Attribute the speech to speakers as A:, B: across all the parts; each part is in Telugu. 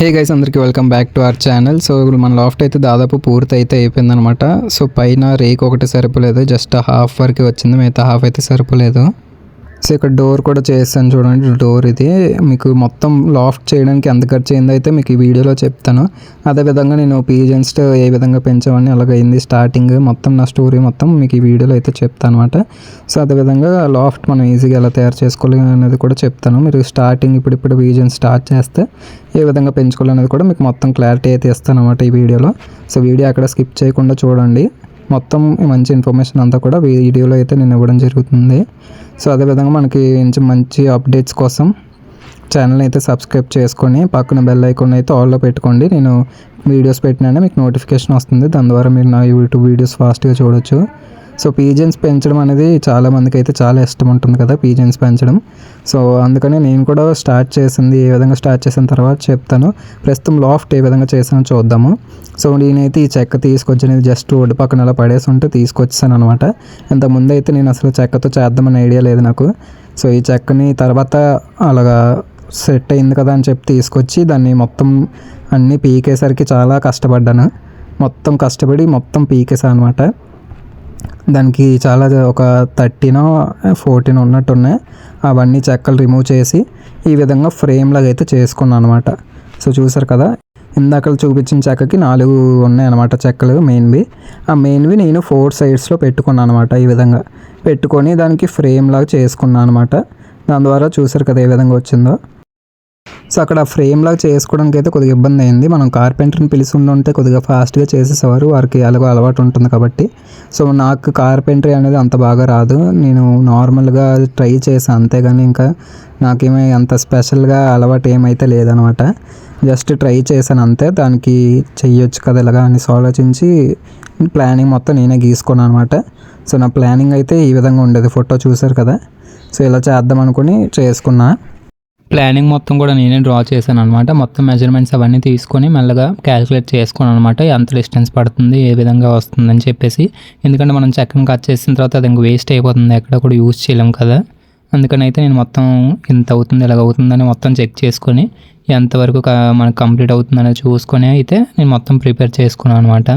A: హే గైస్, అందరికీ welcome back to our channel. So ఇప్పుడు మన లాఫ్ట్ అయితే దాదాపు పూర్తి అయితే అయిపోయిందనమాట. సో పైన రేక్ ఒకటి సరిపోలేదు, జస్ట్ హాఫ్ వరకు వచ్చింది, మిగతా హాఫ్ అయితే సరిపోలేదు. సో ఇక్కడ డోర్ కూడా చేస్తాను చూడండి. డోర్ ఇది మీకు మొత్తం లాఫ్ట్ చేయడానికి ఎంత ఖర్చు అయిందో అయితే మీకు ఈ వీడియోలో చెప్తాను. అదేవిధంగా నేను పీజన్స్ ఏ విధంగా పెంచామని అలాగైంది స్టార్టింగ్ మొత్తం నా స్టోరీ మొత్తం మీకు ఈ వీడియోలో అయితే చెప్తాను అనమాట. సో అదేవిధంగా లాఫ్ట్ మనం ఈజీగా ఎలా తయారు చేసుకోవాలి అనేది కూడా చెప్తాను. మీరు స్టార్టింగ్ ఇప్పుడు పీజన్స్ స్టార్ట్ చేస్తే ఏ విధంగా పెంచుకోవాలనేది కూడా మీకు మొత్తం క్లారిటీ అయితే ఇస్తాను అనమాట ఈ వీడియోలో. సో వీడియో అక్కడ స్కిప్ చేయకుండా చూడండి. మొత్తం మంచి ఇన్ఫర్మేషన్ అంతా కూడా వీడియోలో అయితే నేను ఇవ్వడం జరుగుతుంది. సో అదేవిధంగా మనకి మంచి అప్డేట్స్ కోసం ఛానల్ అయితే సబ్స్క్రైబ్ చేసుకొని పక్కన బెల్ ఐకాన్ అయితే ఆల్లో పెట్టుకోండి. నేను వీడియోస్ పెట్టినా మీకు నోటిఫికేషన్ వస్తుంది, దాని ద్వారా మీరు నా యూట్యూబ్ వీడియోస్ ఫాస్ట్గా చూడొచ్చు. సో పీజన్స్ పెంచడం అనేది చాలామందికి అయితే చాలా ఇష్టం ఉంటుంది కదా, పీజన్స్ పెంచడం. సో అందుకని నేను కూడా స్టార్ట్ చేసింది ఏ విధంగా స్టార్ట్ చేసిన తర్వాత చెప్తాను. ప్రస్తుతం లాఫ్ట్ ఏ విధంగా చేసానో చూద్దాము. సో నేనైతే ఈ చెక్క తీసుకొచ్చి జస్ట్ రోడ్డు పక్కన అలా పడేసి ఉంటే తీసుకొచ్చాను అనమాట. ఇంతకుముందు అయితే నేను అసలు చెక్కతో చేద్దామని ఐడియా లేదు నాకు. సో ఈ చెక్కని తర్వాత అలాగా సెట్ అయింది కదా అని చెప్పి తీసుకొచ్చి దాన్ని మొత్తం అన్నీ పీకేసరికి చాలా కష్టపడ్డాను. మొత్తం కష్టపడి మొత్తం పీకేసాను అనమాట. దానికి చాలా ఒక 13-14 ఉన్నట్టున్నాయి. అవన్నీ చెక్కలు రిమూవ్ చేసి ఈ విధంగా ఫ్రేమ్ లాగా అయితే చేసుకున్నాను అనమాట. సో చూసారు కదా, ఇందాక చూపించిన చెక్కకి 4 ఉన్నాయన్నమాట చెక్కలు మెయిన్వి. ఆ మెయిన్వి నేను 4 సైడ్స్లో పెట్టుకున్నాను అనమాట. ఈ విధంగా పెట్టుకొని దానికి ఫ్రేమ్ లాగా చేసుకున్నాను అనమాట. దాని ద్వారా చూసారు కదా ఏ విధంగా వచ్చిందో. సో అక్కడ ఫ్రేమ్ లాగా చేసుకోవడానికి అయితే కొద్దిగా ఇబ్బంది అయింది. మనం కార్పెంటర్ని పిలిచి ఉంటే కొద్దిగా ఫాస్ట్గా చేసేసేవారు, వారికి అలాగో అలవాటు ఉంటుంది కాబట్టి. సో నాకు కార్పెంటరీ అనేది అంత బాగా రాదు, నేను నార్మల్గా ట్రై చేశాను అంతేగాని ఇంకా నాకేమీ అంత స్పెషల్గా అలవాటు ఏమైతే లేదనమాట. జస్ట్ ట్రై చేశాను అంతే. దానికి చెయ్యొచ్చు కదా ఇలాగా అని ఆలోచించి ప్లానింగ్ మొత్తం నేనే గీసుకున్నాను అనమాట. సో నా ప్లానింగ్ అయితే ఈ విధంగా ఉండేది, ఫోటో చూసారు కదా. సో ఇలా చేద్దాం అనుకుని చేసుకున్నా.
B: ప్లానింగ్ మొత్తం కూడా నేనే డ్రా చేశాను అనమాట. మొత్తం మెజర్మెంట్స్ అవన్నీ తీసుకొని మెల్లగా క్యాలిక్యులేట్ చేసుకున్నాను అనమాట. ఎంత డిస్టెన్స్ పడుతుంది, ఏ విధంగా వస్తుందని చెప్పేసి. ఎందుకంటే మనం చెక్కను కట్ చేసిన తర్వాత అది ఇంక వేస్ట్ అయిపోతుంది, ఎక్కడ కూడా యూజ్ చేయలేం కదా. అందుకని అయితే నేను మొత్తం ఎంత అవుతుంది ఎలాగ అవుతుందని మొత్తం చెక్ చేసుకొని ఎంతవరకు మనకు కంప్లీట్ అవుతుందని చూసుకొని అయితే నేను మొత్తం ప్రిపేర్ చేసుకున్నాను అనమాట.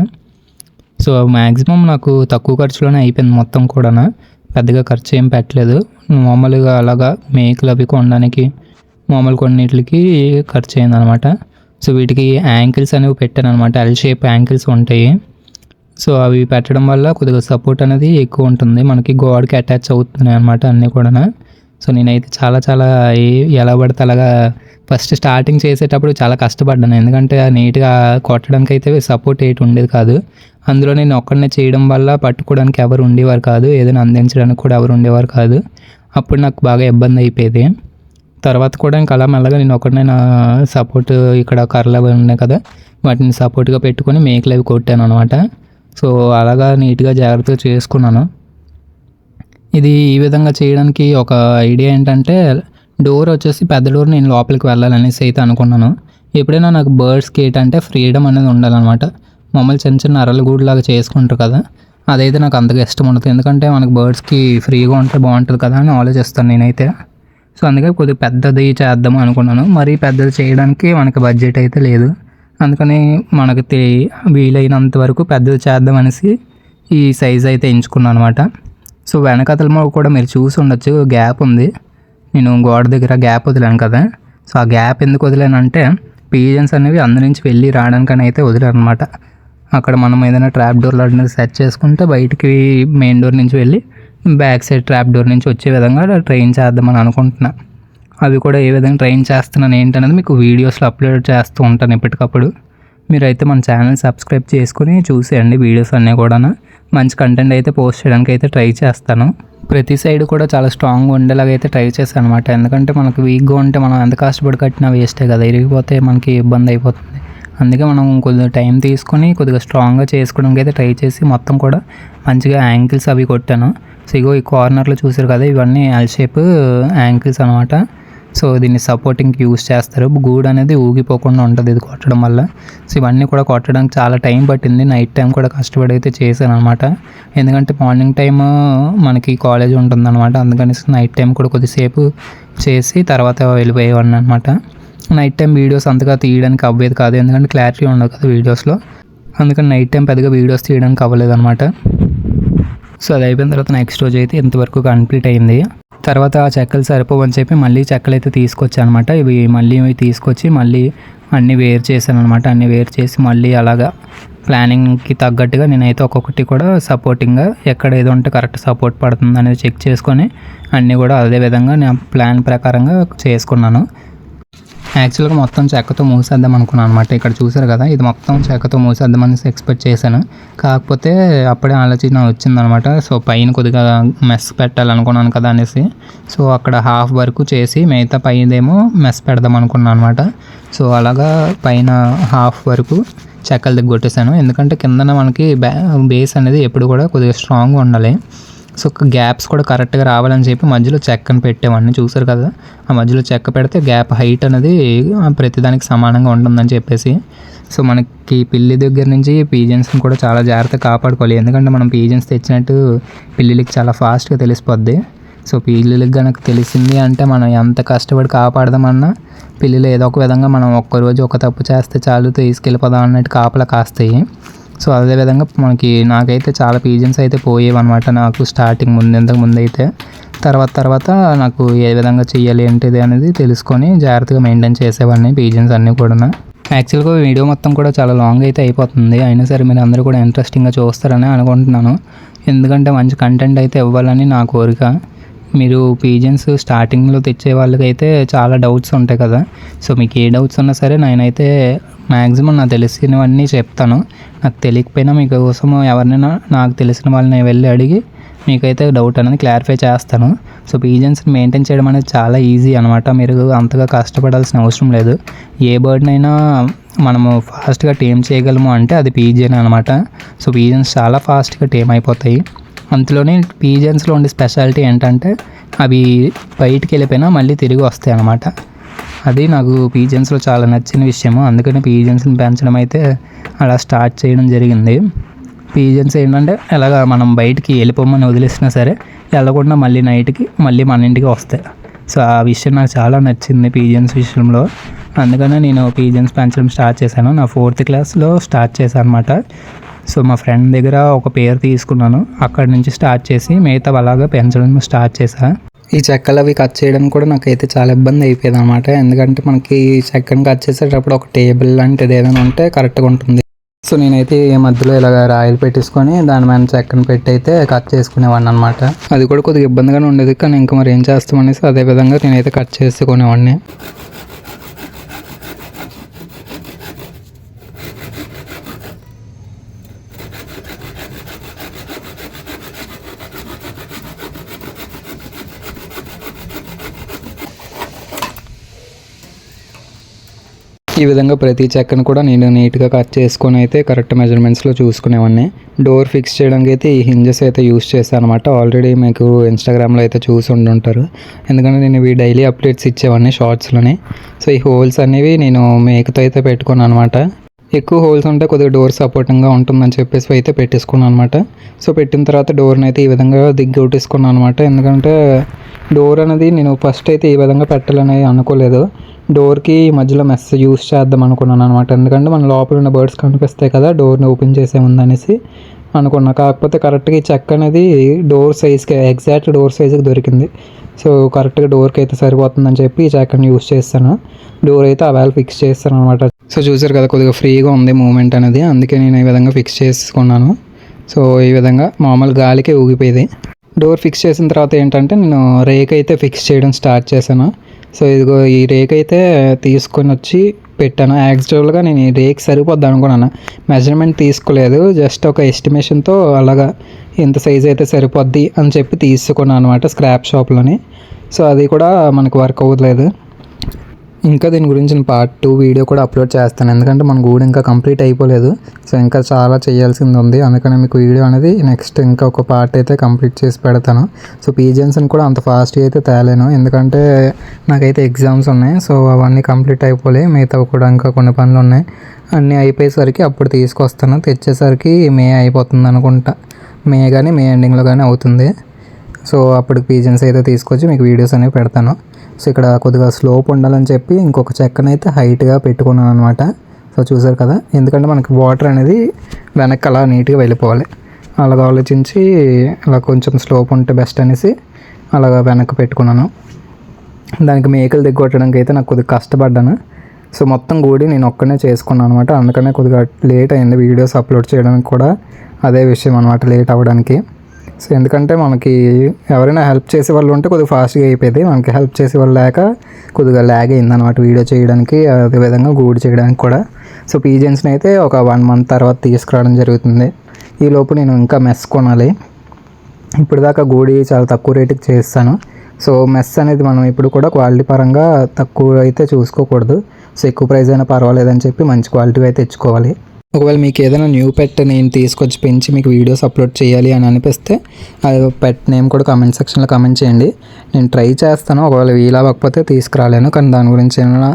B: సో మ్యాక్సిమం నాకు తక్కువ ఖర్చులోనే అయిపోయింది మొత్తం కూడా. పెద్దగా ఖర్చు ఏం పెట్టలేదు. మామూలుగా అలాగా మేకులు అవి కొనడానికి మామూలు కొన్నిటికి ఖర్చు అయింది అనమాట. సో వీటికి యాంకిల్స్ అనేవి పెట్టాను అనమాట. ఎల్ షేప్ యాంకిల్స్ ఉంటాయి. సో అవి పెట్టడం వల్ల కొద్దిగా సపోర్ట్ అనేది ఎక్కువ ఉంటుంది, మనకి గోడకి అటాచ్ అవుతున్నాయి అనమాట అన్నీ కూడా. సో నేనైతే చాలా ఎలా పడితే అలాగా ఫస్ట్ స్టార్టింగ్ చేసేటప్పుడు చాలా కష్టపడ్డాను. ఎందుకంటే నీట్గా కొట్టడానికి అయితే సపోర్ట్ ఏంటి ఉండేది కాదు. అందులో నేను ఒక్కడనే చేయడం వల్ల పట్టుకోవడానికి ఎవరు ఉండేవారు కాదు, ఏదైనా అందించడానికి కూడా ఎవరు ఉండేవారు కాదు. అప్పుడు నాకు బాగా ఇబ్బంది అయిపోయేది. తర్వాత కూడా ఇంకా అలా మెల్లగా నేను ఒకటినైనా సపోర్ట్ ఇక్కడ కర్రలు అవి ఉన్నాయి కదా, వాటిని సపోర్ట్గా పెట్టుకొని మేకలు అవి కొట్టాను అనమాట. సో అలాగా నీట్గా జాగ్రత్తగా చేసుకున్నాను. ఇది ఈ విధంగా చేయడానికి ఒక ఐడియా ఏంటంటే, డోర్ వచ్చేసి పెద్ద డోర్ నేను లోపలికి వెళ్ళాలనేసి అయితే అనుకున్నాను. ఎప్పుడైనా నాకు బర్డ్స్కి ఏంటంటే ఫ్రీడమ్ అనేది ఉండాలన్నమాట. మమ్మల్ని చిన్న అరల గూడులాగా చేసుకుంటారు కదా, అదైతే నాకు అంతగా ఇష్టం ఉండదు. ఎందుకంటే మనకు బర్డ్స్కి ఫ్రీగా ఉంటే బాగుంటుంది కదా అని ఆలోచిస్తాను నేనైతే. సో అందుకే కొద్దిగా పెద్దది చేద్దాం అనుకున్నాను. మరీ పెద్దది చేయడానికి మనకి బడ్జెట్ అయితే లేదు. అందుకని మనకు వీలైనంత వరకు పెద్దది చేద్దాం అనేసి ఈ సైజ్ అయితే ఎంచుకున్నాను అనమాట. సో వెనకతల కూడా మీరు చూసి ఉండొచ్చు, గ్యాప్ ఉంది. నేను గోడ దగ్గర గ్యాప్ వదిలాను కదా. సో ఆ గ్యాప్ ఎందుకు వదిలానంటే, పీజన్స్ అనేవి అందు నుంచి వెళ్ళి రావడానికని అయితే వదిలాను అనమాట. అక్కడ మనం ఏదైనా ట్రాప్ డోర్ లాంటిది సెట్ చేసుకుంటే బయటికి మెయిన్ డోర్ నుంచి వెళ్ళి బ్యాక్ సైడ్ ట్రాప్ డోర్ నుంచి వచ్చే విధంగా ట్రైన్ చేద్దామని అనుకుంటున్నా. అవి కూడా ఏ విధంగా ట్రైన్ చేస్తున్నాను ఏంటనేది మీకు వీడియోస్లో అప్లోడ్ చేస్తూ ఉంటాను ఎప్పటికప్పుడు. మీరైతే మన ఛానల్ సబ్స్క్రైబ్ చేసుకుని చూసేయండి. వీడియోస్ అన్నీ కూడా మంచి కంటెంట్ అయితే పోస్ట్ చేయడానికి అయితే ట్రై చేస్తాను. ప్రతి సైడ్ కూడా చాలా స్ట్రాంగ్గా ఉండేలాగా అయితే ట్రై చేస్తాను అనమాట. ఎందుకంటే మనకు వీక్గా ఉంటే మనం ఎంత కష్టపడి కట్టినా వేస్టే కదా, ఇరిగిపోతే మనకి ఇబ్బంది అయిపోతుంది. అందుకే మనం కొద్దిగా టైం తీసుకొని కొద్దిగా స్ట్రాంగ్గా చేసుకోవడానికి అయితే ట్రై చేసి మొత్తం కూడా మంచిగా యాంకిల్స్ అవి కొట్టాను. సో ఇగో ఈ కార్నర్లో చూసారు కదా, ఇవన్నీ ఎల్ షేప్ యాంకిల్స్ అనమాట. సో దీన్ని సపోర్టింగ్కి యూస్ చేస్తారు. గూడు అనేది ఊగిపోకుండా ఉంటుంది ఇది కొట్టడం వల్ల. సో ఇవన్నీ కూడా కొట్టడానికి చాలా టైం పట్టింది. నైట్ టైం కూడా కష్టపడి అయితే చేశాను అనమాట. ఎందుకంటే మార్నింగ్ టైం మనకి కాలేజ్ ఉంటుందన్నమాట. అందుకని నైట్ టైం కూడా కొద్దిసేపు చేసి తర్వాత వెళ్ళిపోయేవాడిని అనమాట. నైట్ టైం వీడియోస్ అంతగా తీయడానికి అవ్వేది కాదు, ఎందుకంటే క్లారిటీ ఉండదు కదా వీడియోస్లో. అందుకని నైట్ టైం పెద్దగా వీడియోస్ తీయడానికి అవ్వలేదు అనమాట. సో అది అయిపోయిన తర్వాత నెక్స్ట్ రోజు అయితే ఇంతవరకు కంప్లీట్ అయింది. తర్వాత ఆ చెక్కలు సరిపోవని చెప్పి మళ్ళీ చెక్కలు అయితే తీసుకొచ్చాను అనమాట. ఇవి మళ్ళీ తీసుకొచ్చి మళ్ళీ అన్నీ వేరు చేశాను అనమాట. అన్నీ వేరు చేసి మళ్ళీ అలాగా ప్లానింగ్కి తగ్గట్టుగా నేనైతే ఒక్కొక్కటి కూడా సపోర్టింగ్గా ఎక్కడ ఏదో ఉంటే కరెక్ట్ సపోర్ట్ పడుతుంది అనేది చెక్ చేసుకొని అన్నీ కూడా అదే విధంగా నేను ప్లాన్ ప్రకారంగా చేసుకున్నాను. యాక్చువల్గా మొత్తం చెక్కతో మూసేద్దాం అనుకున్నాను అనమాట. ఇక్కడ చూసారు కదా, ఇది మొత్తం చెక్కతో మూసేద్దామని ఎక్స్పెక్ట్ చేశాను. కాకపోతే అప్పుడే ఆలోచన వచ్చిందనమాట. సో పైన కొద్దిగా మెస్ పెట్టాలనుకున్నాను కదా అనేసి, సో అక్కడ హాఫ్ వరకు చేసి మిగతా పైదేమో మెస్ పెడదాం అనుకున్నాను అనమాట. సో అలాగా పైన హాఫ్ వరకు చెక్కలు దిగ్గొట్టేసాను. ఎందుకంటే కిందన మనకి బేస్ అనేది ఎప్పుడు కూడా కొద్దిగా స్ట్రాంగ్గా ఉండాలి. సో గ్యాప్స్ కూడా కరెక్ట్గా రావాలని చెప్పి మధ్యలో చెక్కను పెట్టేవాడిని. చూసారు కదా, ఆ మధ్యలో చెక్క పెడితే గ్యాప్ హైట్ అనేది ప్రతిదానికి సమానంగా ఉంటుందని చెప్పేసి. సో మనకి పిల్లి దగ్గర నుంచి పీజన్స్ని కూడా చాలా జాగ్రత్తగా కాపాడుకోవాలి. ఎందుకంటే మనం పీజన్స్ తెచ్చినట్టు పిల్లిలకి చాలా ఫాస్ట్గా తెలిసిపోద్ది. సో పిల్లిలకి కనుక తెలిసింది అంటే మనం ఎంత కష్టపడి కాపాడదామన్నా పిల్లిలు ఏదో ఒక విధంగా మనం ఒక్కరోజు ఒక తప్పు చేస్తే చాలు తీసుకెళ్ళిపోదాం అన్నట్టు కాపలా కాస్తాయి. సో అదేవిధంగా నాకైతే చాలా పీజన్స్ అయితే పోయేవన్నమాట నాకు స్టార్టింగ్ ఇంతకు ముందు అయితే. తర్వాత నాకు ఏ విధంగా చెయ్యాలి ఏంటిది అనేది తెలుసుకొని జాగ్రత్తగా మెయింటైన్ చేసేవాడిని పీజన్స్ అన్నీ కూడా. యాక్చువల్గా వీడియో మొత్తం కూడా చాలా లాంగ్ అయితే అయిపోతుంది, అయినా సరే మీరు అందరూ కూడా ఇంట్రెస్టింగ్గా చూస్తారని అనుకుంటున్నాను. ఎందుకంటే మంచి కంటెంట్ అయితే ఇవ్వాలని నా కోరిక. మీరు పీజన్స్ స్టార్టింగ్లో తెచ్చే వాళ్ళకైతే చాలా డౌట్స్ ఉంటాయి కదా. సో మీకు ఏ డౌట్స్ ఉన్నా సరే నేనైతే మ్యాక్సిమం నాకు తెలిసినవన్నీ చెప్తాను. నాకు తెలియకపోయినా మీకోసం ఎవరినైనా నాకు తెలిసిన వాళ్ళని వెళ్ళి అడిగి మీకైతే డౌట్ అనేది క్లారిఫై చేస్తాను. సో పీజన్స్ని మెయింటైన్ చేయడం అనేది చాలా ఈజీ అనమాట. మీరు అంతగా కష్టపడాల్సిన అవసరం లేదు. ఏ బర్డ్నైనా మనము ఫాస్ట్గా టేమ్ చేయగలము అంటే అది పీజన్ అనమాట. సో పీజన్స్ చాలా ఫాస్ట్గా టేమ్ అయిపోతాయి. అందులోనే పీజన్స్లో ఉండే స్పెషాలిటీ ఏంటంటే అవి బయటికి వెళ్ళిపోయినా మళ్ళీ తిరిగి వస్తాయి అన్నమాట. అది నాకు పీజన్స్లో చాలా నచ్చిన విషయము. అందుకని పీజన్స్ని పెంచడం అయితే అలా స్టార్ట్ చేయడం జరిగింది. పీజన్స్ ఏంటంటే ఎలాగ మనం బయటికి వెళ్ళిపోమని వదిలేసినా సరే వెళ్ళకుండా మళ్ళీ నైట్కి మళ్ళీ మన ఇంటికి వస్తాయి. సో ఆ విషయం నాకు చాలా నచ్చింది పీజన్స్ విషయంలో. అందుకనే నేను పీజన్స్ పెంచడం స్టార్ట్ చేశాను. నా 4th క్లాస్లో స్టార్ట్ చేశాను అనమాట. సో మా ఫ్రెండ్ దగ్గర ఒక పేరు తీసుకున్నాను, అక్కడి నుంచి స్టార్ట్ చేసి మిగతా అలాగా పెంచడం స్టార్ట్ చేశాను.
A: ఈ చెక్కలు అవి కట్ చేయడానికి కూడా నాకైతే చాలా ఇబ్బంది అయిపోయింది అనమాట. ఎందుకంటే మనకి చెక్కను కట్ చేసేటప్పుడు ఒక టేబుల్ లాంటిది ఏదైనా ఉంటే కరెక్ట్గా ఉంటుంది. సో నేనైతే ఈ మధ్యలో ఇలాగ రాయిలు పెట్టేసుకొని దాని మీద చెక్కను పెట్టి అయితే కట్ చేసుకునేవాడిని అనమాట. అది కూడా కొద్దిగా ఇబ్బందిగానే ఉండేది, కానీ ఇంకా మరి ఏం చేస్తామనేసి అదే విధంగా నేనైతే కట్ చేసుకునేవాడిని. ఈ విధంగా ప్రతి చెక్కను కూడా నేను నీట్గా కట్ చేసుకొని అయితే కరెక్ట్ మెజర్మెంట్స్లో చూసుకునేవాడిని. డోర్ ఫిక్స్ చేయడానికి అయితే ఈ హింజెస్ అయితే యూస్ చేశాను అనమాట. ఆల్రెడీ మీకు ఇన్స్టాగ్రామ్లో అయితే చూసి ఉండుంటారు, ఎందుకంటే నేను ఇవి డైలీ అప్డేట్స్ ఇచ్చేవాడిని షార్ట్స్లోనే. సో ఈ హోల్స్ అనేవి నేను మేకతో అయితే పెట్టుకున్నాను అనమాట. ఎక్కువ హోల్స్ ఉంటే కొద్దిగా డోర్ సపోర్టింగ్గా ఉంటుందని చెప్పేసి అయితే పెట్టేసుకున్నాను అనమాట. సో పెట్టిన తర్వాత డోర్ని అయితే ఈ విధంగా దిగ్గొట్టేసుకున్నాను అనమాట. ఎందుకంటే డోర్ అనేది నేను ఫస్ట్ అయితే ఈ విధంగా పెట్టాలని అనుకోలేదు. డోర్కి మధ్యలో మెస్ యూస్ చేద్దాం అనుకున్నాను అనమాట. ఎందుకంటే మన లోపల ఉన్న బర్డ్స్ కనిపిస్తాయి కదా డోర్ని ఓపెన్ చేసే ముందనేసి అనుకున్నా. కాకపోతే కరెక్ట్గా ఈ చెక్క అనేది డోర్ సైజ్కి ఎగ్జాక్ట్ డోర్ సైజుకి దొరికింది. సో కరెక్ట్గా డోర్కి అయితే సరిపోతుందని చెప్పి ఈ చెక్కని యూస్ చేస్తాను. డోర్ అయితే ఆ ఫిక్స్ చేస్తాను అనమాట. సో చూసారు కదా, కొద్దిగా ఫ్రీగా ఉంది మూమెంట్ అనేది, అందుకే నేను ఈ విధంగా ఫిక్స్ చేసుకున్నాను. సో ఈ విధంగా మామూలు గాలికి ఊగిపోయేది. డోర్ ఫిక్స్ చేసిన తర్వాత ఏంటంటే నేను రేక్ అయితే ఫిక్స్ చేయడం స్టార్ట్ చేశాను. సో ఇదిగో ఈ రేక్ అయితే తీసుకొని వచ్చి పెట్టాను. యాక్చువల్గా నేను ఈ రేక్ సరిపోద్ది అనుకున్నాను, మెజర్మెంట్ తీసుకోలేదు, జస్ట్ ఒక ఎస్టిమేషన్తో అలాగా ఎంత సైజ్ అయితే సరిపోద్ది అని చెప్పి తీసుకున్నాను అనమాట స్క్రాప్ షాప్లోని. సో అది కూడా మనకు వర్క్ అవ్వట్లేదు. ఇంకా దీని గురించి నేను పార్ట్ 2 వీడియో కూడా అప్లోడ్ చేస్తాను, ఎందుకంటే మన గూడు ఇంకా కంప్లీట్ అయిపోలేదు. సో ఇంకా చాలా చేయాల్సింది ఉంది, అందుకని మీకు వీడియో అనేది నెక్స్ట్ ఇంకా ఒక పార్ట్ అయితే కంప్లీట్ చేసి పెడతాను. సో పీజన్స్ని కూడా అంత ఫాస్ట్గా అయితే తేలేను, ఎందుకంటే నాకైతే ఎగ్జామ్స్ ఉన్నాయి. సో అవన్నీ కంప్లీట్ అయిపోలే, మిగతా కూడా ఇంకా కొన్ని పనులు ఉన్నాయి. అన్నీ అయిపోయేసరికి అప్పుడు తీసుకొస్తాను. తెచ్చేసరికి మే అయిపోతుంది అనుకుంటా, మే ఎండింగ్లో కానీ అవుతుంది. సో అప్పుడు పీజన్స్ అయితే తీసుకొచ్చి మీకు వీడియోస్ అనేవి పెడతాను. సో ఇక్కడ కొద్దిగా స్లోప్ ఉండాలని చెప్పి ఇంకొక చెక్కనైతే హైట్గా పెట్టుకున్నాను అనమాట. సో చూసారు కదా, ఎందుకంటే మనకి వాటర్ అనేది వెనక్కి అలా నీట్గా వెళ్ళిపోవాలి. అలాగ ఆలోచించి అలా కొంచెం స్లోప్ ఉంటే బెస్ట్ అనేసి అలాగ వెనక్కి పెట్టుకున్నాను. దానికి మేకలు దిగ్గొట్టడానికి అయితే నాకు కొద్దిగా కష్టపడ్డాను. సో మొత్తం గూడి నేను ఒక్కనే చేసుకున్నాను అనమాట. అందుకనే కొద్దిగా లేట్ అయింది వీడియోస్ అప్లోడ్ చేయడానికి కూడా. అదే విషయం అనమాట లేట్ అవ్వడానికి. సో ఎందుకంటే మనకి ఎవరైనా హెల్ప్ చేసే వాళ్ళు ఉంటే కొద్దిగా ఫాస్ట్గా అయిపోయింది. మనకి హెల్ప్ చేసే వాళ్ళు లేక కొద్దిగా ల్యాగ్ అయింది అనమాట వీడియో చేయడానికి, అదేవిధంగా గూడి చేయడానికి కూడా. సో పీజన్స్ని అయితే ఒక 1 month తర్వాత తీసుకురావడం జరుగుతుంది. ఈలోపు నేను ఇంకా మెస్ కొనాలి. ఇప్పుడు దాకా గూడి చాలా తక్కువ రేటుకి చేస్తాను. సో మెస్ అనేది మనం ఇప్పుడు కూడా క్వాలిటీ పరంగా తక్కువ అయితే చూసుకోకూడదు. సో ఎక్కువ ప్రైస్ అయినా పర్వాలేదని చెప్పి మంచి క్వాలిటీ అయితే తెచ్చుకోవాలి. ఒకవేళ మీకు ఏదైనా న్యూ పెట్ నేను తీసుకొచ్చి పెంచి మీకు వీడియోస్ అప్లోడ్ చేయాలి అని అనిపిస్తే అది పెట్ నేమ్ కూడా కామెంట్ సెక్షన్లో కామెంట్ చేయండి. నేను ట్రై చేస్తాను. ఒకవేళ వీలు అవ్వకపోతే తీసుకురాలేను, కానీ దాని గురించి ఏమైనా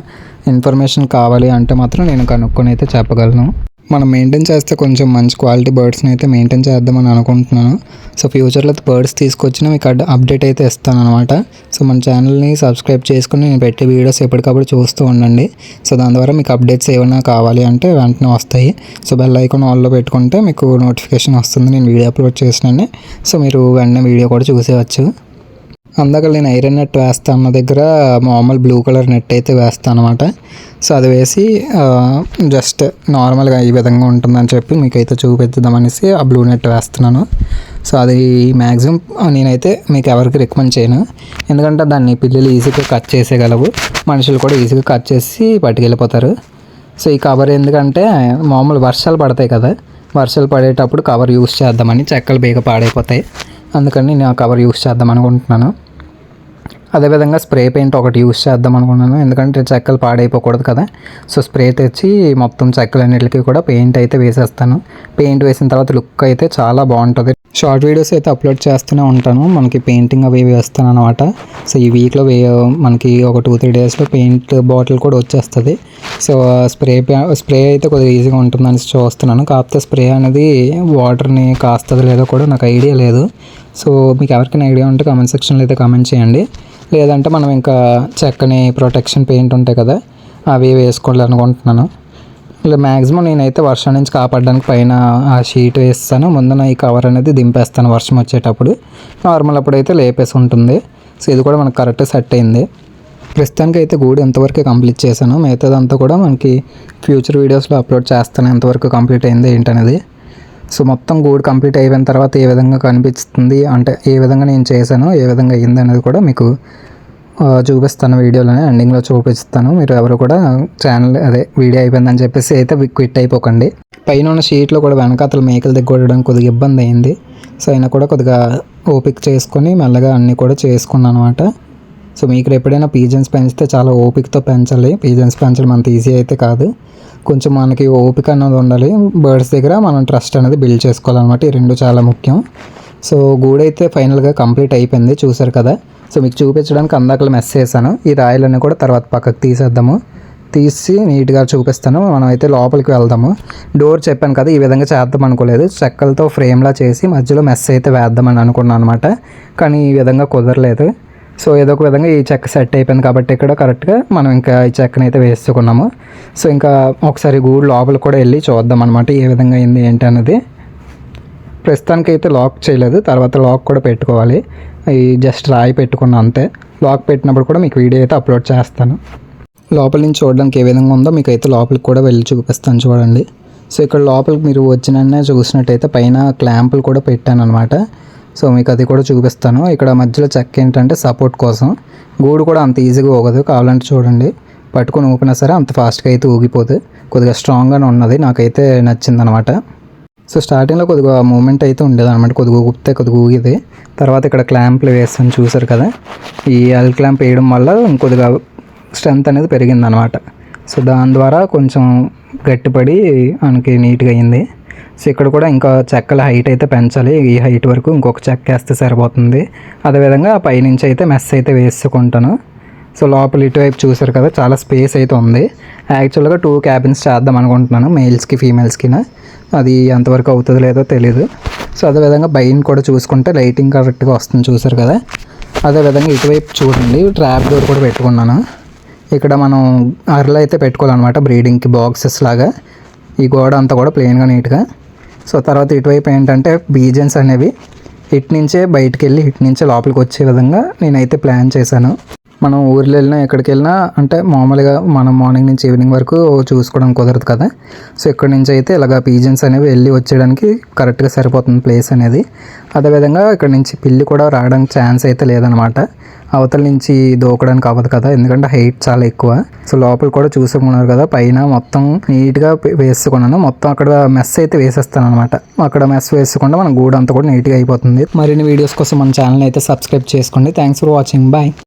A: ఇన్ఫర్మేషన్ కావాలి అంటే మాత్రం నేను కనుక్కొని అయితే చెప్పగలను. మనం మెయింటైన్ చేస్తే కొంచెం మంచి క్వాలిటీ బర్డ్స్ని అయితే మెయింటైన్ చేద్దామని అనుకుంటున్నాను. సో ఫ్యూచర్లో బర్డ్స్ తీసుకొచ్చినా మీకు అప్డేట్ అయితే ఇస్తాను అనమాట. సో మన ఛానల్ని సబ్స్క్రైబ్ చేసుకుని నేను పెట్టే వీడియోస్ ఎప్పటికప్పుడు చూస్తూ ఉండండి. సో దాని ద్వారా మీకు అప్డేట్స్ ఏమైనా కావాలి అంటే వెంటనే వస్తాయి. సో బెల్ ఐకాన్ ఆల్లో పెట్టుకుంటే మీకు నోటిఫికేషన్ వస్తుంది నేను వీడియో అప్లోడ్ చేసినానే. సో మీరు వెంటనే వీడియో కూడా చూసేయచ్చు. అందాక నేను ఐరన్ నెట్ వేస్తాను అన్న దగ్గర మామూలు బ్లూ కలర్ నెట్ అయితే వేస్తాను అనమాట. సో అది వేసి జస్ట్ నార్మల్గా ఈ విధంగా ఉంటుందని చెప్పి మీకైతే చూపిద్దామనేసి ఆ బ్లూ నెట్ వేస్తున్నాను. సో అది మ్యాక్సిమం నేనైతే మీకు ఎవరికి రికమెండ్ చేయను, ఎందుకంటే దాన్ని పిల్లలు ఈజీగా కట్ చేసేయగలవు, మనుషులు కూడా ఈజీగా కట్ చేసి పట్టుకెళ్ళిపోతారు. సో ఈ కవర్ ఎందుకంటే మామూలు వర్షాలు పడతాయి కదా, వర్షాలు పడేటప్పుడు కవర్ యూస్ చేద్దామని, చెక్కలు బేగా పాడైపోతాయి, అందుకని నేను ఆ కవర్ యూస్ చేద్దాం అనుకుంటున్నాను. అదేవిధంగా స్ప్రే పెయింట్ ఒకటి యూస్ చేద్దాం అనుకున్నాను, ఎందుకంటే చెక్కలు పాడైపోకూడదు కదా. సో స్ప్రే తెచ్చి మొత్తం చెక్కలన్నిటికీ కూడా పెయింట్ అయితే వేసేస్తాను. పెయింట్ వేసిన తర్వాత లుక్ అయితే చాలా బాగుంటుంది. షార్ట్ వీడియోస్ అయితే అప్లోడ్ చేస్తూనే ఉంటాను, మనకి పెయింటింగ్ అవి వేస్తాను అనమాట. సో ఈ వీక్లో మనకి ఒక 2-3 డేస్లో పెయింట్ బాటిల్ కూడా వచ్చేస్తుంది. సో స్ప్రే అయితే కొద్దిగా ఈజీగా ఉంటుందని చూస్తున్నాను. కాకపోతే స్ప్రే అనేది వాటర్ని కాస్తుంది లేదో కూడా నాకు ఐడియా లేదు. సో మీకు ఎవరికైనా ఐడియా ఉంటే కామెంట్ సెక్షన్లో అయితే కామెంట్ చేయండి. లేదంటే మనం ఇంకా చెక్కని ప్రొటెక్షన్ పెయింట్ ఉంటాయి కదా, అవి వేసుకోవాలనుకుంటున్నాను. ఇలా మ్యాక్సిమం నేనైతే వర్షం నుంచి కాపాడడానికి పైన ఆ షీట్ వేస్తాను, ముందున ఈ కవర్ అనేది దింపేస్తాను వర్షం వచ్చేటప్పుడు. నార్మల్ అప్పుడైతే లేపేసి ఉంటుంది. సో ఇది కూడా మనకు కరెక్ట్ సెట్ అయింది. ప్రస్తుతానికి అయితే గూడు ఎంతవరకు కంప్లీట్ చేశాను, మిగతాదంతా కూడా మనకి ఫ్యూచర్ వీడియోస్లో అప్లోడ్ చేస్తాను ఎంతవరకు కంప్లీట్ అయింది ఏంటనేది. సో మొత్తం గూడు కంప్లీట్ అయిపోయిన తర్వాత ఏ విధంగా కనిపిస్తుంది అంటే ఏ విధంగా నేను చేశాను, ఏ విధంగా అయింది అనేది కూడా మీకు చూపిస్తాను వీడియోలోనే, ఎండింగ్లో చూపిస్తాను. మీరు ఎవరు కూడా వీడియో అయిపోయిందని చెప్పేసి అయితే క్విట్ అయిపోకండి. పైన ఉన్న షీట్లో కూడా వెనకాతల మేకలు దిగ్గొట్టడానికి కొద్దిగా ఇబ్బంది అయింది. సో అయినా కూడా కొద్దిగా ఓపిక చేసుకొని మెల్లగా అన్నీ కూడా చేసుకున్నాను అనమాట. సో మీకు ఎప్పుడైనా పీజన్స్ పెంచితే చాలా ఓపికతో పెంచాలి. పీజన్స్ పెంచడం అంత ఈజీ అయితే కాదు, కొంచెం మనకి ఓపిక అన్నది ఉండాలి. బర్డ్స్ దగ్గర మనం ట్రస్ట్ అనేది బిల్డ్ చేసుకోవాలన్నమాట. ఈ రెండు చాలా ముఖ్యం. సో గూడైతే ఫైనల్గా కంప్లీట్ అయిపోయింది, చూసారు కదా. సో మీకు చూపించడానికి అందాకలు మెస్ చేశాను. ఈ రాయలన్నీ కూడా తర్వాత పక్కకు తీసి నీట్గా చూపిస్తాను. మనం అయితే లోపలికి వెళ్దాము. డోర్ చెప్పాను కదా, ఈ విధంగా చేద్దాం అనుకోలేదు, చెక్కలతో ఫ్రేమ్లా చేసి మధ్యలో మెస్ అయితే వేద్దామని అనుకున్నాను అనమాట. కానీ ఈ విధంగా కుదరలేదు. సో ఏదో ఒక విధంగా ఈ చెక్క సెట్ అయిపోయింది కాబట్టి ఇక్కడ కరెక్ట్గా మనం ఇంకా ఈ చెక్కని అయితే వేసుకున్నాము. సో ఇంకా ఒకసారి గూడు లోపలికి కూడా వెళ్ళి చూద్దాం అనమాట ఏ విధంగా అయింది ఏంటి అన్నది. ప్రస్తుతానికి అయితే లాక్ చేయలేదు, తర్వాత లాక్ కూడా పెట్టుకోవాలి. ఈ జస్ట్ రాయి పెట్టుకున్నా అంతే. లాక్ పెట్టినప్పుడు కూడా మీకు వీడియో అయితే అప్లోడ్ చేస్తాను. లోపల నుంచి చూడడానికి ఏ విధంగా ఉందో మీకు అయితే లోపలికి కూడా వెళ్ళి చూపిస్తాను, చూడండి. సో ఇక్కడ లోపలికి మీరు వచ్చిన చూసినట్టయితే పైన క్లాంపులు కూడా పెట్టాను అనమాట. సో మీకు అది కూడా చూపిస్తాను. ఇక్కడ మధ్యలో చెక్క ఏంటంటే సపోర్ట్ కోసం. గూడు కూడా అంత ఈజీగా ఊగదు, కావాలంటే చూడండి పట్టుకొని ఊపినా సరే అంత ఫాస్ట్గా అయితే ఊగిపోదు, కొద్దిగా స్ట్రాంగ్గానే ఉన్నది, నాకైతే నచ్చిందనమాట. సో స్టార్టింగ్లో కొద్దిగా మూమెంట్ అయితే ఉండేది అనమాట, కొద్దిగా ఊపితే కొద్దిగా ఊగిది. తర్వాత ఇక్కడ క్లాంప్లు వేస్తాను చూసారు కదా, ఈ ఎల్ క్లాంప్ వేయడం వల్ల ఇంకొద్దిగా స్ట్రెంత్ అనేది పెరిగిందనమాట. సో దాని ద్వారా కొంచెం గట్టిపడి మనకి నీట్గా అయింది. సో ఇక్కడ కూడా ఇంకా చెక్కల హైట్ అయితే పెంచాలి, ఈ హైట్ వరకు ఇంకొక చెక్క వేస్తే సరిపోతుంది. అదేవిధంగా పైనుంచి అయితే మెస్ అయితే వేసుకుంటాను. సో లోపల ఇటువైపు చూసారు కదా, చాలా స్పేస్ అయితే ఉంది. యాక్చువల్గా 2 క్యాబిన్స్ చేద్దాం అనుకుంటున్నాను, మేల్స్కి ఫీమేల్స్కి. అది ఎంతవరకు అవుతుందో లేదో తెలీదు. సో అదేవిధంగా బయట కూడా చూసుకుంటే లైటింగ్ కరెక్ట్గా వస్తుంది చూసారు కదా. అదేవిధంగా ఇటువైపు చూడండి ట్రాప్ డోర్ కూడా పెట్టుకున్నాను. ఇక్కడ మనం అరలు అయితే పెట్టుకోవాలన్నమాట బ్రీడింగ్కి బాక్సెస్ లాగా. ఈ గోడ అంతా కూడా ప్లెయిన్గా నీట్గా. సో తర్వాత ఇటువైపు ఏంటంటే బీజన్స్ అనేవి ఇటు నుంచే బయటికి వెళ్ళి ఇటు నుంచే లోపలికి వచ్చే విధంగా నేనైతే ప్లాన్ చేశాను. మనం ఊర్లో వెళ్ళినా ఎక్కడికి వెళ్ళినా అంటే మామూలుగా మనం మార్నింగ్ నుంచి ఈవినింగ్ వరకు చూసుకోవడం కుదరదు కదా. సో ఇక్కడ నుంచి అయితే ఇలాగ పీజన్స్ అనేవి వెళ్ళి వచ్చేయడానికి కరెక్ట్గా సరిపోతుంది ప్లేస్ అనేది. అదేవిధంగా ఇక్కడ నుంచి పిల్లి కూడా రావడానికి ఛాన్స్ అయితే లేదనమాట. అవతల నుంచి దూకడానికి అవ్వదు కదా, ఎందుకంటే హైట్ చాలా ఎక్కువ. సో లోపల కూడా చూసుకున్నారు కదా, పైన మొత్తం నీట్గా వేసుకున్నాను. మొత్తం అక్కడ మెస్ అయితే వేసేస్తాను అనమాట. అక్కడ మెస్ వేసుకుంటే మన గూడు అంతా కూడా నీట్గా అయిపోతుంది. మరిన్ని వీడియోస్ కోసం మన ఛానల్ అయితే సబ్స్క్రైబ్ చేసుకోండి. Thanks for watching. బాయ్.